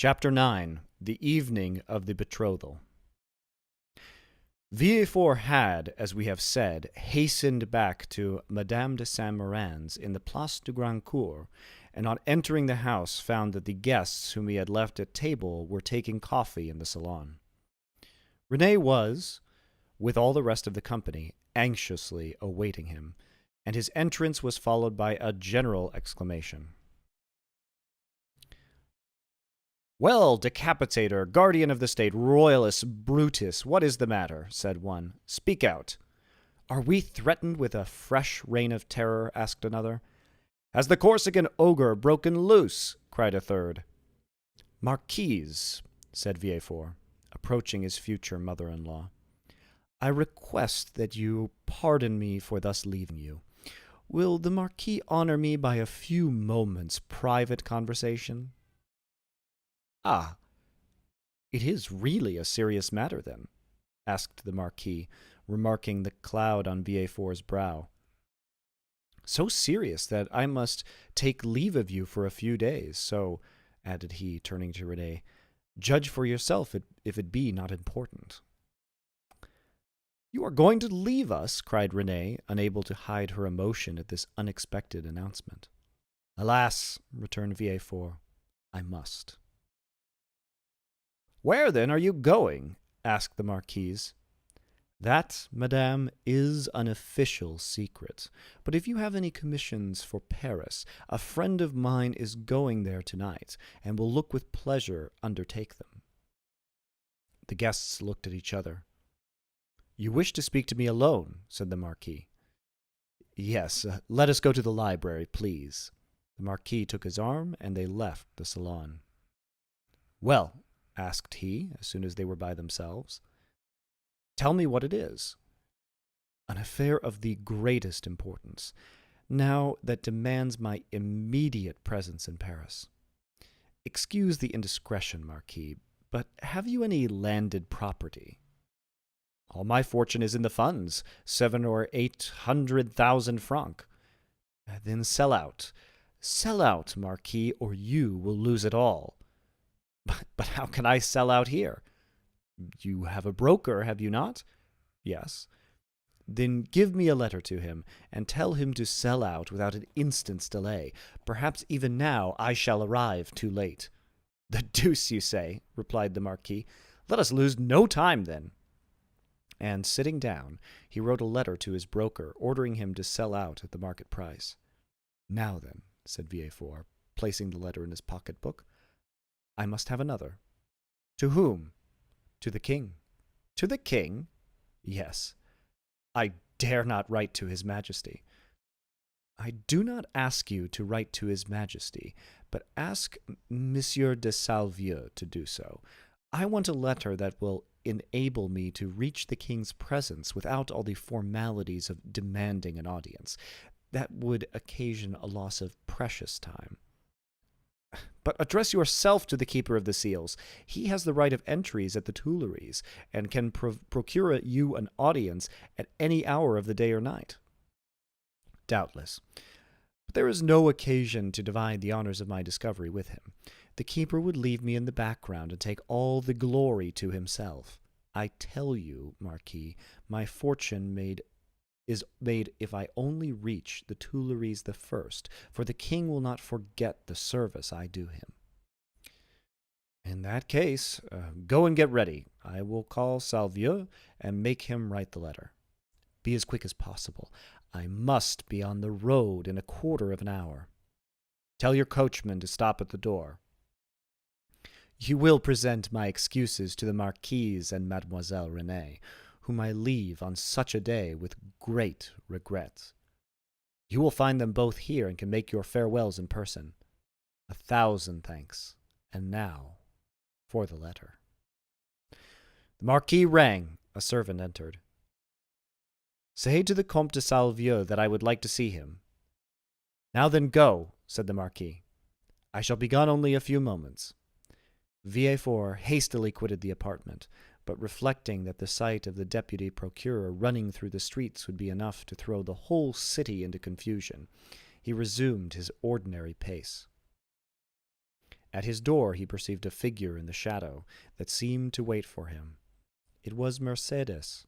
Chapter 9. The Evening of the Betrothal. Villefort had, as we have said, hastened back to Madame de Saint-Méran's in the Place de Grandcour, and on entering the house found that the guests whom he had left at table were taking coffee in the salon. Renée was, with all the rest of the company, anxiously awaiting him, and his entrance was followed by a general exclamation. "Well, decapitator, guardian of the state, royalist, Brutus, what is the matter?" said one. "Speak out." "Are we threatened with a fresh reign of terror?" asked another. "Has the Corsican ogre broken loose?" cried a third. "Marquise," said Villefort, approaching his future mother-in-law, "I request that you pardon me for thus leaving you. Will the Marquis honor me by a few moments' private conversation?" "Ah, it is really a serious matter, then?" asked the Marquis, remarking the cloud on Villefort's brow. "So serious that I must take leave of you for a few days, so," added he, turning to Renée, "judge for yourself if it be not important." "You are going to leave us?" cried Renée, unable to hide her emotion at this unexpected announcement. "Alas," returned Villefort, "I must." "Where, then, are you going?" asked the Marquise. "That, madame, is an official secret. But if you have any commissions for Paris, a friend of mine is going there tonight, and will look with pleasure undertake them." The guests looked at each other. "You wish to speak to me alone?" said the Marquis. "Yes, let us go to the library, please." The Marquis took his arm, and they left the salon. "Well," asked he, as soon as they were by themselves, "tell me what it is." "An affair of the greatest importance, now that demands my immediate presence in Paris. Excuse the indiscretion, Marquis, but have you any landed property?" "All my fortune is in the funds, 700,000 or 800,000 francs." "Then sell out. Sell out, Marquis, or you will lose it all." But how can I sell out here?" "You have a broker, have you not?" "Yes." "Then give me a letter to him, and tell him to sell out without an instant's delay. Perhaps even now I shall arrive too late." "The deuce you say," replied the Marquis. "Let us lose no time, then." And, sitting down, he wrote a letter to his broker, ordering him to sell out at the market price. "Now, then," said Villefort, placing the letter in his pocket-book, "I must have another." "To whom?" "To the king." "To the king?" "Yes." "I dare not write to his majesty." "I do not ask you to write to his majesty, but ask Monsieur de Salvieux to do so. I want a letter that will enable me to reach the king's presence without all the formalities of demanding an audience. That would occasion a loss of precious time." "But address yourself to the Keeper of the Seals. He has the right of entries at the Tuileries, and can procure you an audience at any hour of the day or night." "Doubtless. But there is no occasion to divide the honors of my discovery with him. The keeper would leave me in the background and take all the glory to himself. I tell you, Marquis, my fortune is made if I only reach the Tuileries the first, for the king will not forget the service I do him." "In that case, go and get ready. I will call Salvieux and make him write the letter. Be as quick as possible. I must be on the road in a quarter of an hour. Tell your coachman to stop at the door. You will present my excuses to the Marquise and Mademoiselle Renée, whom I leave on such a day with great regret. You will find them both here and can make your farewells in person. 1,000 thanks. And now for the letter." The Marquis rang. A servant entered. "Say to the Comte de Salvieux that I would like to see him." "Now then, go," said the Marquis. "I shall be gone only a few moments." Villefort hastily quitted the apartment, but reflecting that the sight of the deputy procureur running through the streets would be enough to throw the whole city into confusion, he resumed his ordinary pace. At his door he perceived a figure in the shadow that seemed to wait for him. It was Mercedes,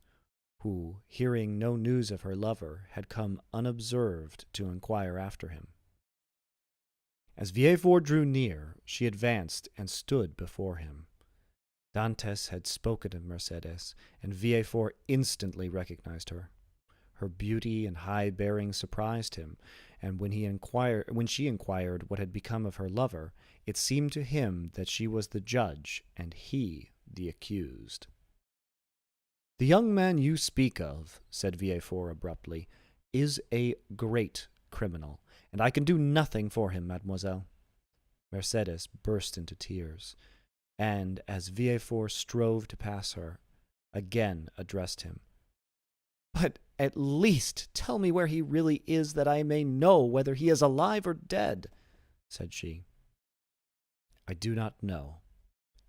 who, hearing no news of her lover, had come unobserved to inquire after him. As Villefort drew near, she advanced and stood before him. Dantès had spoken of Mercedes, and Villefort instantly recognized her. Her beauty and high bearing surprised him, and when she inquired what had become of her lover, it seemed to him that she was the judge and he the accused. "The young man you speak of," said Villefort abruptly, "is a great criminal, and I can do nothing for him, mademoiselle." Mercedes burst into tears, and, as Villefort strove to pass her, again addressed him. "But at least tell me where he really is, that I may know whether he is alive or dead," said she. "I do not know.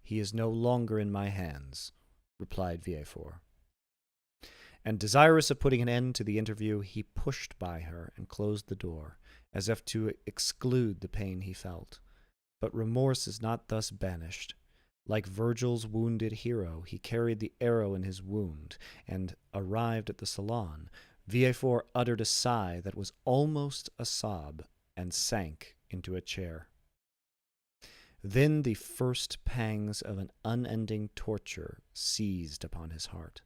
He is no longer in my hands," replied Villefort. And desirous of putting an end to the interview, he pushed by her and closed the door, as if to exclude the pain he felt. But remorse is not thus banished. Like Virgil's wounded hero, he carried the arrow in his wound, and, arrived at the salon, Villefort uttered a sigh that was almost a sob, and sank into a chair. Then the first pangs of an unending torture seized upon his heart.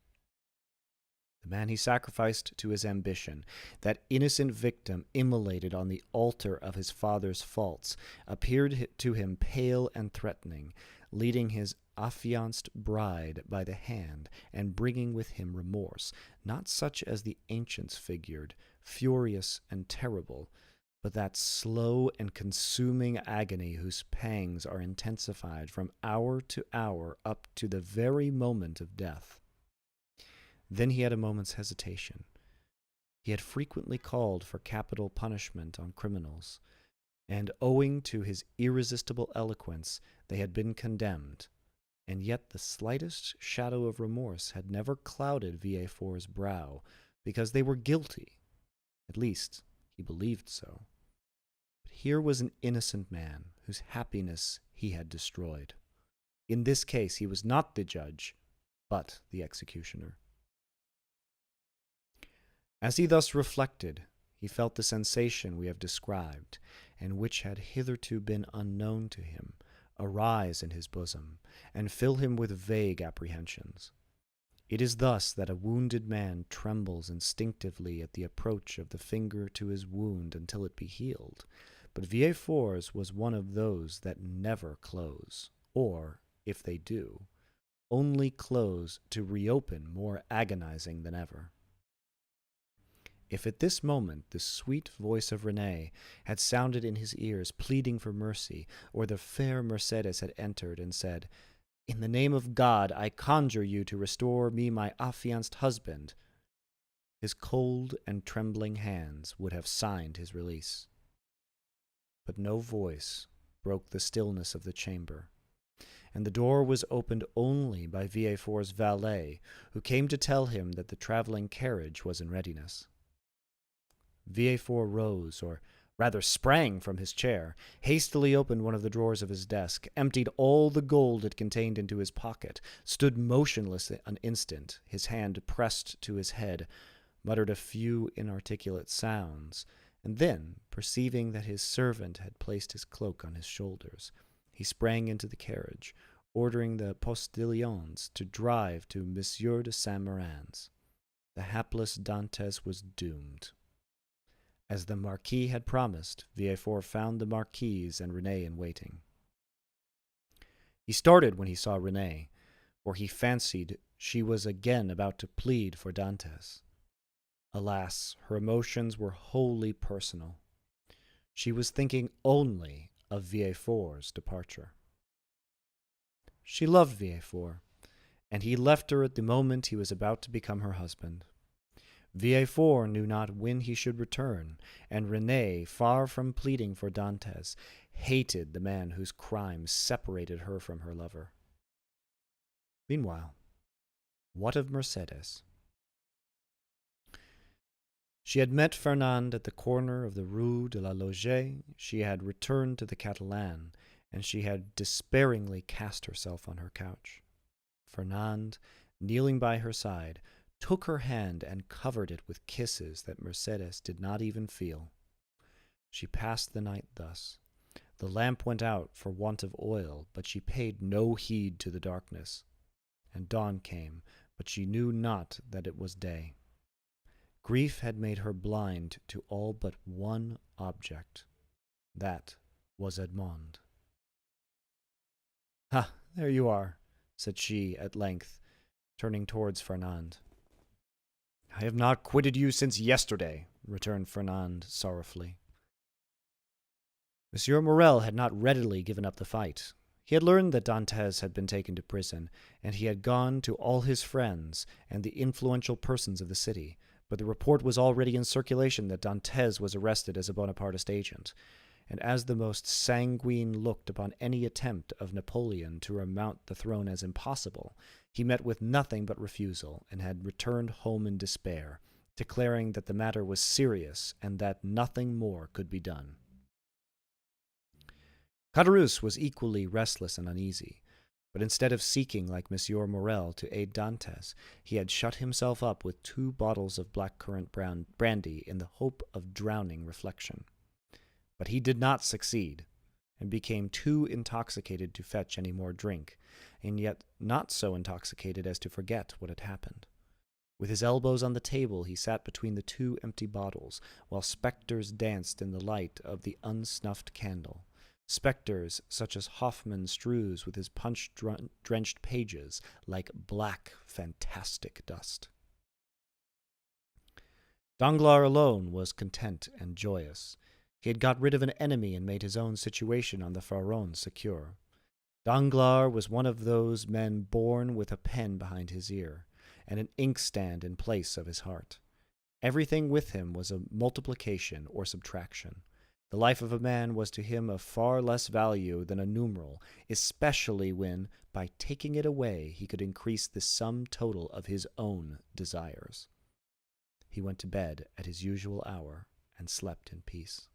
The man he sacrificed to his ambition, that innocent victim immolated on the altar of his father's faults, appeared to him pale and threatening, leading his affianced bride by the hand, and bringing with him remorse, not such as the ancients figured, furious and terrible, but that slow and consuming agony whose pangs are intensified from hour to hour up to the very moment of death. Then he had a moment's hesitation. He had frequently called for capital punishment on criminals, and owing to his irresistible eloquence, they had been condemned, and yet the slightest shadow of remorse had never clouded Villefort's brow, because they were guilty. At least, he believed so. But here was an innocent man whose happiness he had destroyed. In this case, he was not the judge, but the executioner. As he thus reflected, he felt the sensation we have described, and which had hitherto been unknown to him, arise in his bosom, and fill him with vague apprehensions. It is thus that a wounded man trembles instinctively at the approach of the finger to his wound until it be healed, but Villefort's was one of those that never close, or, if they do, only close to reopen more agonizing than ever. If at this moment the sweet voice of Renée had sounded in his ears pleading for mercy, or the fair Mercedes had entered and said, "In the name of God, I conjure you to restore me my affianced husband," his cold and trembling hands would have signed his release. But no voice broke the stillness of the chamber, and the door was opened only by Villefort's valet, who came to tell him that the traveling carriage was in readiness. Villefort rose, or rather sprang from his chair, hastily opened one of the drawers of his desk, emptied all the gold it contained into his pocket, stood motionless an instant, his hand pressed to his head, muttered a few inarticulate sounds, and then, perceiving that his servant had placed his cloak on his shoulders, he sprang into the carriage, ordering the postilions to drive to Monsieur de Saint-Méran's. The hapless Dantès was doomed. As the Marquis had promised, Villefort found the Marquise and Renée in waiting. He started when he saw Renée, for he fancied she was again about to plead for Dantès. Alas, her emotions were wholly personal. She was thinking only of Villefort's departure. She loved Villefort, and he left her at the moment he was about to become her husband. Villefort knew not when he should return, and Renée, far from pleading for Dantès, hated the man whose crimes separated her from her lover. Meanwhile, what of Mercedes? She had met Fernand at the corner of the Rue de la Loggie. She had returned to the Catalan, and she had despairingly cast herself on her couch. Fernand, kneeling by her side, took her hand and covered it with kisses that Mercedes did not even feel. She passed the night thus. The lamp went out for want of oil, but she paid no heed to the darkness. And dawn came, but she knew not that it was day. Grief had made her blind to all but one object. That was Edmond. "Ha, there you are," said she at length, turning towards Fernand. "I have not quitted you since yesterday," returned Fernand sorrowfully. Monsieur Morel had not readily given up the fight. He had learned that Dantès had been taken to prison, and he had gone to all his friends and the influential persons of the city, but the report was already in circulation that Dantès was arrested as a Bonapartist agent, and as the most sanguine looked upon any attempt of Napoleon to remount the throne as impossible, he met with nothing but refusal, and had returned home in despair, declaring that the matter was serious and that nothing more could be done. Caderousse was equally restless and uneasy, but instead of seeking, like Monsieur Morel, to aid Dantès, he had shut himself up with 2 bottles of black-currant brandy in the hope of drowning reflection. But he did not succeed, and became too intoxicated to fetch any more drink, and yet not so intoxicated as to forget what had happened. With his elbows on the table, he sat between the 2 empty bottles, while spectres danced in the light of the unsnuffed candle. Spectres such as Hoffmann strews with his punch-drenched pages like black, fantastic dust. Danglars alone was content and joyous. He had got rid of an enemy and made his own situation on the Pharaon secure. Danglars was one of those men born with a pen behind his ear, and an inkstand in place of his heart. Everything with him was a multiplication or subtraction. The life of a man was to him of far less value than a numeral, especially when, by taking it away, he could increase the sum total of his own desires. He went to bed at his usual hour and slept in peace.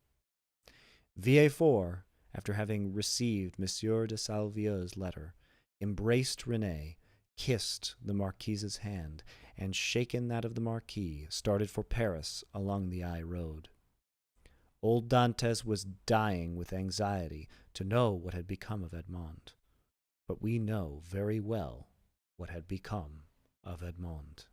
Villefort, after having received Monsieur de Salvieux's letter, embraced Renée, kissed the Marquise's hand, and shaken that of the Marquis, started for Paris along the Aix road. Old Dantès was dying with anxiety to know what had become of Edmond, but we know very well what had become of Edmond.